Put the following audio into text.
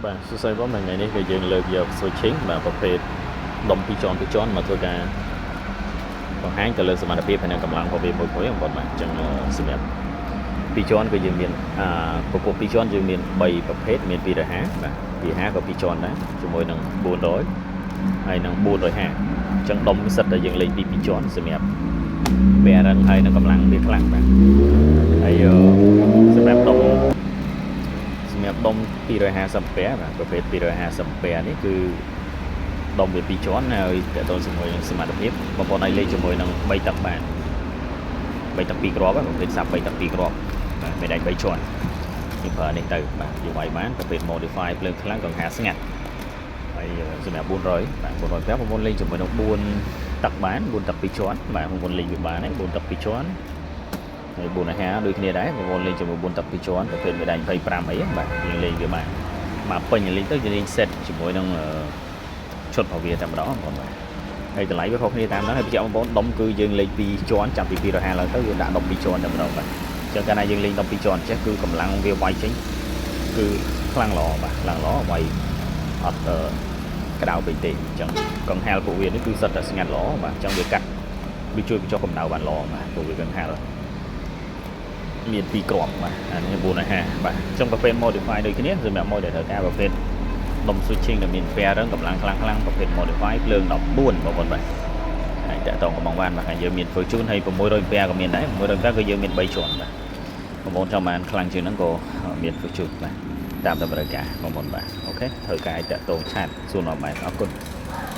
បាទសួស្តីបងថ្ងៃនេះគឺយើងលើកយក switching បាទប្រភេទដុំពីរជាន់មកធ្វើការបង្ហាញទៅលើសមត្ថភាពហើយនិងកម្លាំងរបស់វាមួយបងប្អូនបាទអញ្ចឹងសម្រាប់ពីរជាន់គឺយើងមានពពុះពីរជាន់យើងមាន3ប្រភេទមាន250បាទ250ក៏ពីរជាន់ដែរជាមួយនឹង400ហើយនឹង450អញ្ចឹងដុំសិតតែយើងលេងពីរជាន់សម្រាប់វារឹងហើយនឹងកម្លាំងវាខ្លាំងបាទហើយសម្រាប់ដុំ250 អាំពែបាទប្រភេទ250 អាំពែនេះគឺដុំវាពីរជាន់ហើយតើតើជាមួយនឹងសមត្ថភាពបងប្អូនអាចលេងជាមួយនឹង3ទឹកបាន3ទឹក2គ្រាប់ប្រភេទសាប់3ទឹក2គ្រាប់បាទមិនដាច់3ជាន់យើងប្រើនេះទៅបាទយើងវាយបានប្រភេទ modify ភ្លើងខ្លាំងកង្ហាស្ងាត់ហើយសម្រាប់400បាទ450បងប្អូនលេងជាមួយនឹង4ទឹកបាន4ទឹក2ជាន់បាទបងប្អូនលេងវាបានហើយ4ទឹក2ជាន់ហើយ450ដូចគ្នាដែរបងប្អូនលេងជាមួយ4ទឹក2ជាន់ប្រភេទមេដាញ25អីបាទយើងលេងវាបានមកពេញលេងទៅយើងលេង set ជាមួយនឹងឈុតរបស់វាតែម្ដងបងប្អូនបាទហើយតម្លៃវាខុសគ្នាតាមហ្នឹងហើយបញ្ជាក់បងប្អូនដុំគឺយើងលេង2ជាន់ចាប់ពី250ឡើងទៅយើងដាក់ដុំ2ជាន់តែម្ដងបាទអញ្ចឹងកាលណាយើងលេងដុំ2ជាន់ចេះគឺកម្លាំងវាវាយចេញគឺខ្លាំងល្អបាទខ្លាំងល្អវាយអត់ក្តៅពេកទេអញ្ចឹងកង្ហាលពួកវានេះគឺសិតតែស្ងាត់ល្អបាទអញ្ចឹងវាកាត់វាជួយបញ្ចុះកម្ដៅបានល្អបាទពួកវាកង្ហាលមាន2គ្រាប់បាទអានេះ450បាទអញ្ចឹងប្រភេទ modify ដូចគ្នាសម្រាប់ model ត្រូវការប្រភេទដុំ switching ដែលមានពែរឹងកម្លាំងខ្លាំងប្រភេទ modify ភ្លើង14បងប្អូនបាទហើយតាក់ទងកំងបានបាទយើងមានធ្វើជូនហើយ600ពែក៏មានដែរ600ពែគឺយើងមាន3ជាន់បាទបងប្អូនចង់បានខ្លាំងជាងហ្នឹងក៏មានធ្វើជូនបាទតាមតម្រូវការបងប្អូនបាទអូខេត្រូវការឲ្យតាក់ទងឆាតសួរនាំបែបអរគុណ